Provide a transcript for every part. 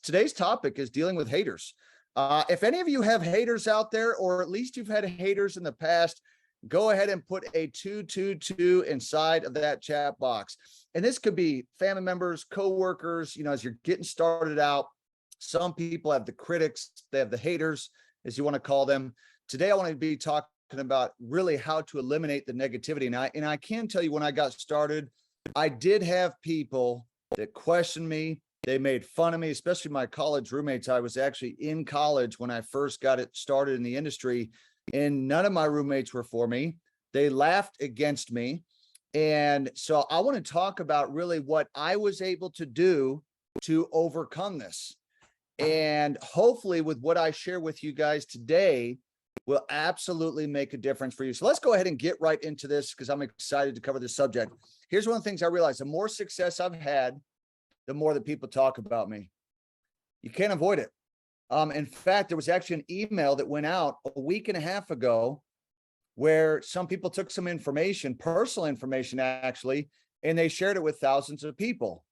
Today's topic is dealing with haters. If any of you have haters out there, or at least you've had haters in the past, go ahead and put a 222 inside of that chat box. And this could be family members, coworkers, as you're getting started out. Some people have the critics, they have the haters, as you want to call them. Today, I want to be talking about really how to eliminate the negativity. And I can tell you, when I got started, I did have people that questioned me. They made fun of me, especially my college roommates. I was actually in college when I first got it started in the industry, and none of my roommates were for me. They laughed against me. And so I want to talk about really what I was able to do to overcome this. And hopefully with what I share with you guys today will absolutely make a difference for you. So let's go ahead and get right into this, because I'm excited to cover this subject. Here's one of the things I realized: the more success I've had, the more that people talk about me. You can't avoid it. In fact, there was actually an email that went out a week and a half ago where some people took some information, personal information actually, and they shared it with thousands of people.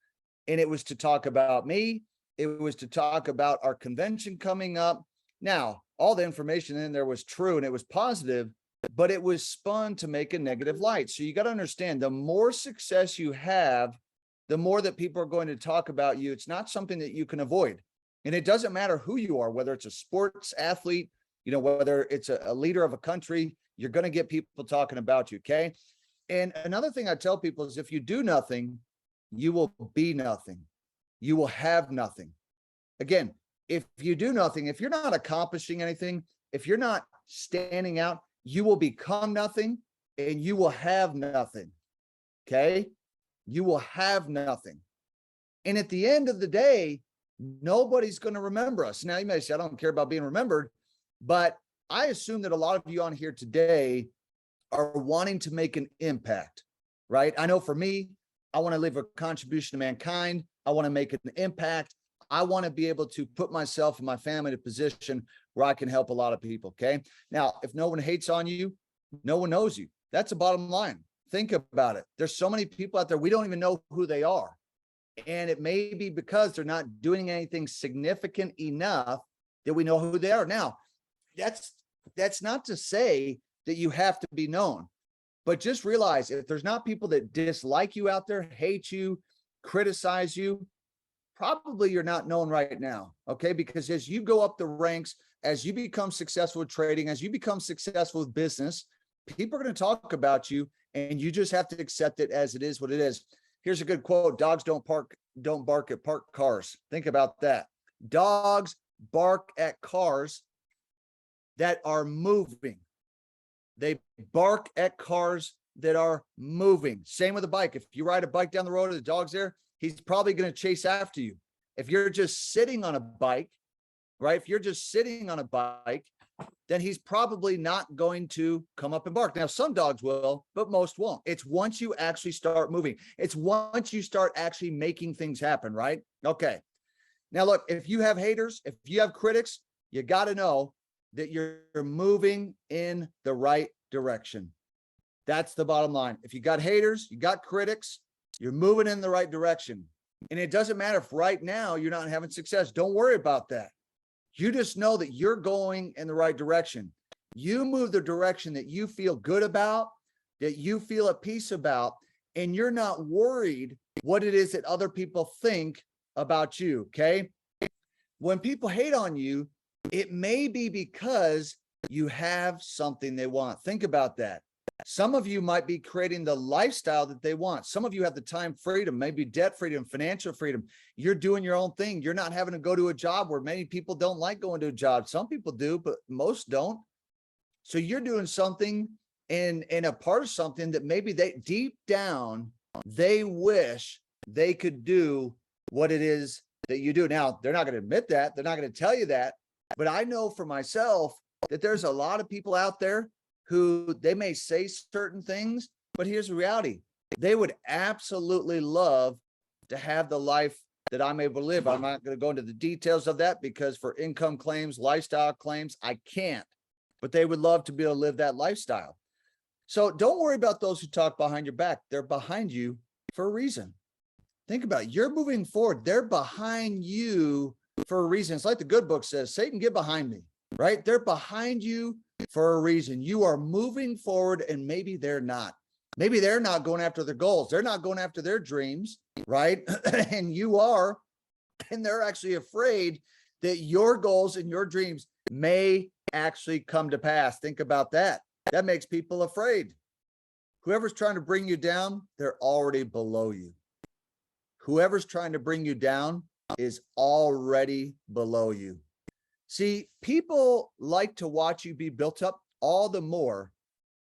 And it was to talk about me. It was to talk about our convention coming up. Now, all the information in there was true and it was positive, but it was spun to make a negative light. So you got to understand, the more success you have, the more that people are going to talk about you. It's not something that you can avoid. And it doesn't matter who you are, whether it's a sports athlete, whether it's a leader of a country, you're going to get people talking about you. Okay. And another thing I tell people is, if you do nothing, you will be nothing. You will have nothing. Again, if you do nothing, if you're not accomplishing anything, if you're not standing out, you will become nothing and you will have nothing. Okay. You will have nothing. And at the end of the day, nobody's going to remember us. Now, you may say, I don't care about being remembered, but I assume that a lot of you on here today are wanting to make an impact, right? I know for me, I want to leave a contribution to mankind. I want to make an impact. I want to be able to put myself and my family in a position where I can help a lot of people. Okay. Now, if no one hates on you, no one knows you. That's the bottom line. Think about it. There's so many people out there, we don't even know who they are. And it may be because they're not doing anything significant enough that we know who they are. Now, that's not to say that you have to be known, but just realize, if there's not people that dislike you out there, hate you, criticize you, probably you're not known right now. Okay. Because as you go up the ranks, as you become successful with trading, as you become successful with business, people are going to talk about you, and you just have to accept it as it is what it is. Here's a good quote: dogs don't bark at parked cars. Think about that. Dogs bark at cars that are moving. They bark at cars that are moving. Same with a bike. If you ride a bike down the road and the dog's there, he's probably going to chase after you. If you're just sitting on a bike, right? If you're just sitting on a bike, then he's probably not going to come up and bark. Now, some dogs will, but most won't. It's once you actually start moving. It's once you start actually making things happen, right? Okay. Now, look, if you have haters, if you have critics, you got to know that you're moving in the right direction. That's the bottom line. If you got haters, you got critics, you're moving in the right direction. And it doesn't matter if right now you're not having success. Don't worry about that. You just know that you're going in the right direction. You move the direction that you feel good about, that you feel at peace about, and you're not worried what it is that other people think about you. Okay. When people hate on you, it may be because you have something they want. Think about that. Some of you might be creating the lifestyle that they want. Some of you have the time freedom, maybe debt freedom, financial freedom. You're doing your own thing. You're not having to go to a job where many people don't like going to a job. Some people do, but most don't. So you're doing something and a part of something that maybe they deep down, they wish they could do what it is that you do. Now, they're not going to admit that. They're not going to tell you that. But I know for myself that there's a lot of people out there who they may say certain things, but here's the reality. They would absolutely love to have the life that I'm able to live. I'm not going to go into the details of that because for income claims, lifestyle claims, I can't, but they would love to be able to live that lifestyle. So don't worry about those who talk behind your back. They're behind you for a reason. Think about it. You're moving forward. They're behind you for a reason. It's like the good book says, Satan, get behind me, right? They're behind you for a reason. You are moving forward, and maybe they're not. Maybe they're not going after their goals. They're not going after their dreams, right? And you are, and they're actually afraid that your goals and your dreams may actually come to pass. Think about that. That makes people afraid. Whoever's trying to bring you down, they're already below you. Whoever's trying to bring you down is already below you. See, people like to watch you be built up all the more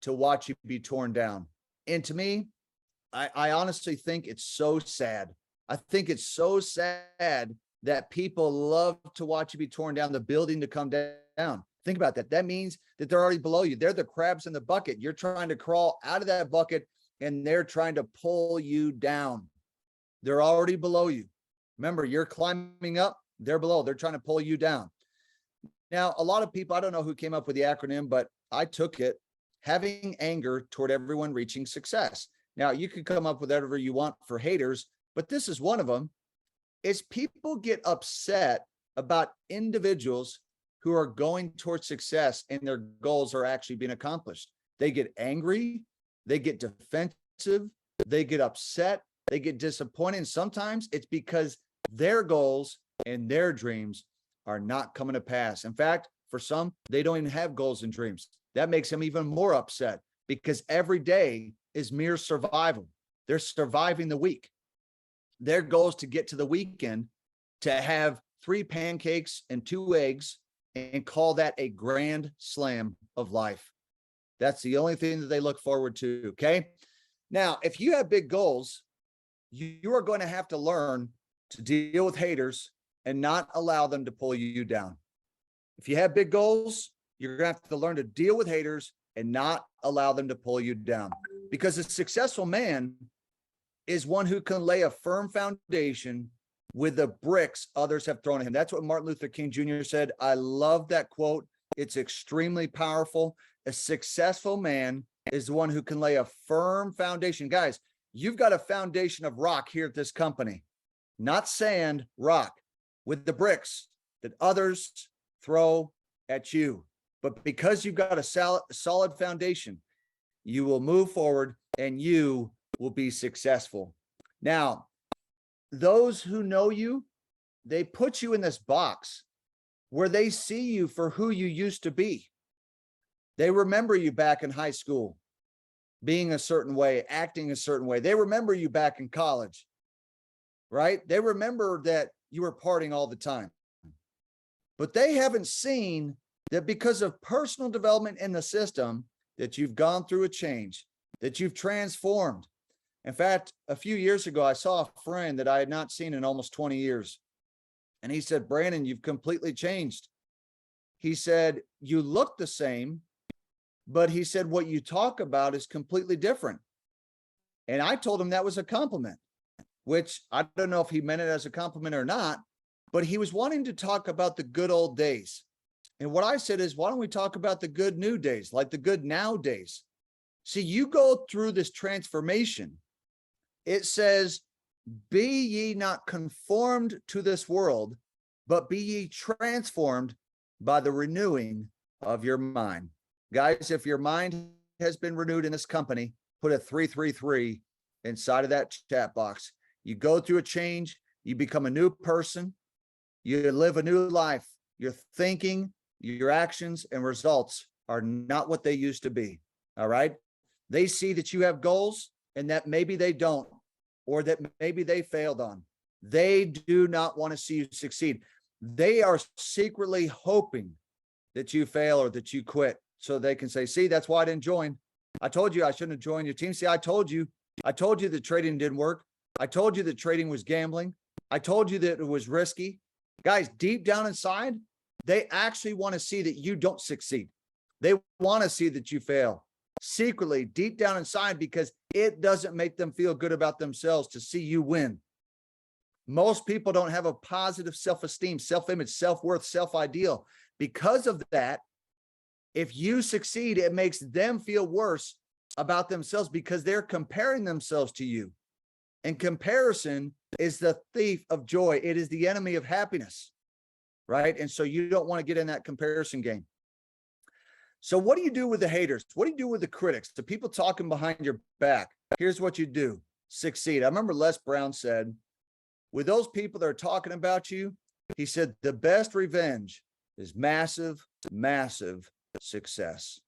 to watch you be torn down. And to me, I honestly think it's so sad. I think it's so sad that people love to watch you be torn down, the building to come down. Think about that. That means that they're already below you. They're the crabs in the bucket. You're trying to crawl out of that bucket, and they're trying to pull you down. They're already below you. Remember, you're climbing up, they're below. They're trying to pull you down. Now, a lot of people, I don't know who came up with the acronym, but I took it, having anger toward everyone reaching success. Now, you could come up with whatever you want for haters, but this is one of them. Is people get upset about individuals who are going towards success and their goals are actually being accomplished. They get angry, they get defensive, they get upset, they get disappointed. And sometimes it's because their goals and their dreams are not coming to pass. In fact, for some, they don't even have goals and dreams. That makes them even more upset because every day is mere survival. They're surviving the week. Their goal is to get to the weekend to have 3 pancakes and 2 eggs and call that a grand slam of life. That's the only thing that they look forward to, okay? Now, if you have big goals, you are going to have to learn to deal with haters and not allow them to pull you down. If you have big goals, you're going to have to learn to deal with haters and not allow them to pull you down. Because a successful man is one who can lay a firm foundation with the bricks others have thrown at him. That's what Martin Luther King Jr. said. I love that quote. It's extremely powerful. A successful man is the one who can lay a firm foundation. Guys, you've got a foundation of rock here at this company, not sand, rock, with the bricks that others throw at you. But because you've got a solid foundation, you will move forward and you will be successful. Now, those who know you, they put you in this box where they see you for who you used to be. They remember you back in high school, being a certain way, acting a certain way. They remember you back in college, right? They remember that you were partying all the time. But they haven't seen that because of personal development in the system, that you've gone through a change, that you've transformed. In fact, a few years ago, I saw a friend that I had not seen in almost 20 years. And he said, Brandon, you've completely changed. He said, you look the same, but he said, what you talk about is completely different. And I told him that was a compliment, which I don't know if he meant it as a compliment or not, but he was wanting to talk about the good old days. And what I said is, why don't we talk about the good new days, like the good now days? See, you go through this transformation. It says, be ye not conformed to this world, but be ye transformed by the renewing of your mind. Guys, if your mind has been renewed in this company, put a 333 inside of that chat box. You go through a change, you become a new person, you live a new life. Your thinking, your actions and results are not what they used to be. All right. They see that you have goals and that maybe they don't, or that maybe they failed on. They do not want to see you succeed. They are secretly hoping that you fail or that you quit so they can say, see, that's why I didn't join. I told you I shouldn't have joined your team. See, I told you that trading didn't work. I told you that trading was gambling. I told you that it was risky. Guys, deep down inside, they actually want to see that you don't succeed. They want to see that you fail secretly deep down inside, because it doesn't make them feel good about themselves to see you win. Most people don't have a positive self-esteem, self-image, self-worth, self-ideal. Because of that, if you succeed, it makes them feel worse about themselves because they're comparing themselves to you. And comparison is the thief of joy. It is the enemy of happiness, right? And so you don't want to get in that comparison game. So what do you do with the haters? What do you do with the critics, the people talking behind your back? Here's what you do. Succeed. I remember Les Brown said, with those people that are talking about you, he said, the best revenge is massive, massive success.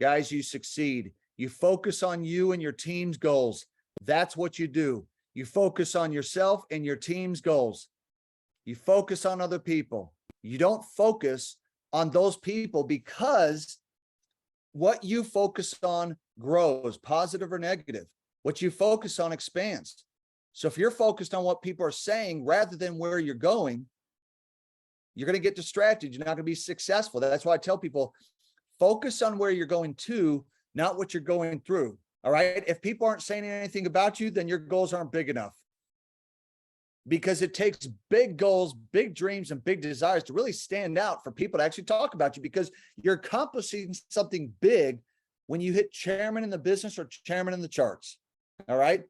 Guys, you succeed. You focus on you and your team's goals. That's what you do. You focus on yourself and your team's goals. You focus on other people. You don't focus on those people, because what you focus on grows, positive or negative. What you focus on expands. So if you're focused on what people are saying rather than where you're going, you're going to get distracted. You're not going to be successful. That's why I tell people, focus on where you're going to, not what you're going through. All right. If people aren't saying anything about you, then your goals aren't big enough. Because it takes big goals, big dreams, and big desires to really stand out for people to actually talk about you, because you're accomplishing something big when you hit chairman in the business or chairman in the charts. All right.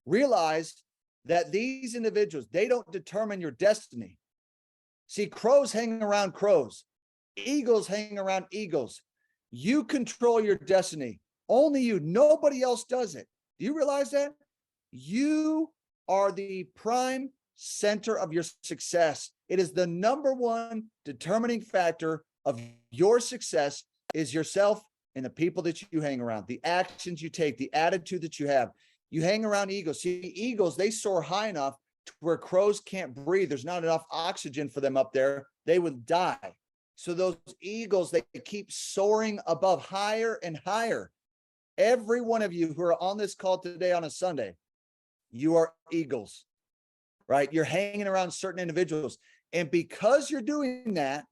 Realize that these individuals, they don't determine your destiny. See, crows hang around crows. Eagles hang around eagles. You control your destiny. Only you. Nobody else does it. Do you realize that? You are the prime center of your success. It is the number one determining factor of your success is yourself and the people that you hang around, the actions you take, the attitude that you have. You hang around eagles. See, eagles, they soar high enough to where crows can't breathe. There's not enough oxygen for them up there. They would die. So those eagles, they keep soaring above, higher and higher. Every one of you who are on this call today on a Sunday, you are eagles, right? You're hanging around certain individuals. And because you're doing that,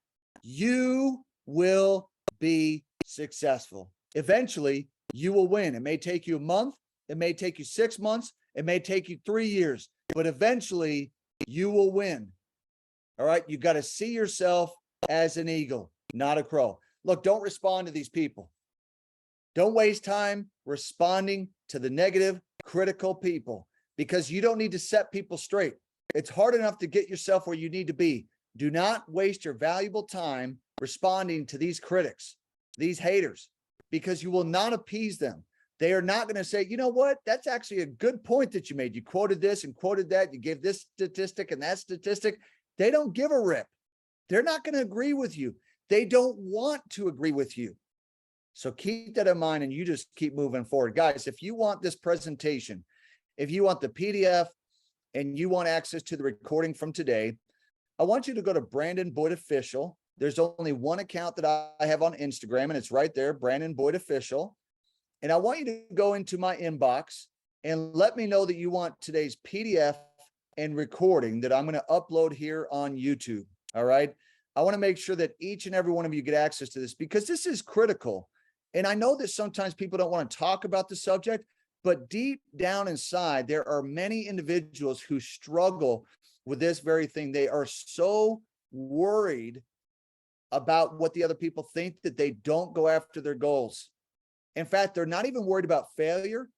you will be successful. Eventually, you will win. It may take you a month. It may take you 6 months. It may take you 3 years, but eventually you will win. All right. You got to see yourself as an eagle, not a crow. Look, don't respond to these people. Don't waste time responding to the negative, critical people, because you don't need to set people straight. It's hard enough to get yourself where you need to be. Do not waste your valuable time responding to these critics, these haters, because you will not appease them. They are not going to say, you know what? That's actually a good point that you made. You quoted this and quoted that. You gave this statistic and that statistic. They don't give a rip. They're not going to agree with you. They don't want to agree with you. So keep that in mind and you just keep moving forward. Guys, if you want this presentation, if you want the PDF and you want access to the recording from today, I want you to go to Brandon Boyd Official. There's only one account that I have on Instagram, and it's right there, Brandon Boyd Official. And I want you to go into my inbox and let me know that you want today's PDF and recording that I'm going to upload here on YouTube. All right. I want to make sure that each and every one of you get access to this, because this is critical. And I know that sometimes people don't want to talk about the subject, but deep down inside, there are many individuals who struggle with this very thing. They are so worried about what the other people think that they don't go after their goals. In fact, they're not even worried about failure.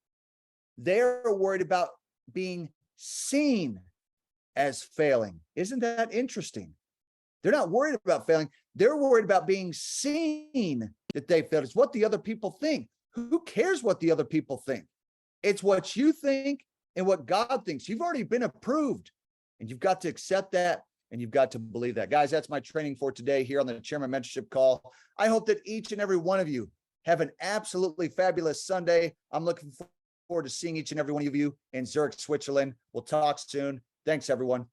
They're worried about being seen as failing. Isn't that interesting? They're not worried about failing. They're worried about being seen that they failed. It's what the other people think. Who cares what the other people think? It's what you think and what God thinks. You've already been approved, and you've got to accept that, and you've got to believe that. Guys, that's my training for today here on the Chairman Mentorship Call. I hope that each and every one of you have an absolutely fabulous Sunday. I'm looking forward to seeing each and every one of you in Zurich, Switzerland. We'll talk soon. Thanks, everyone.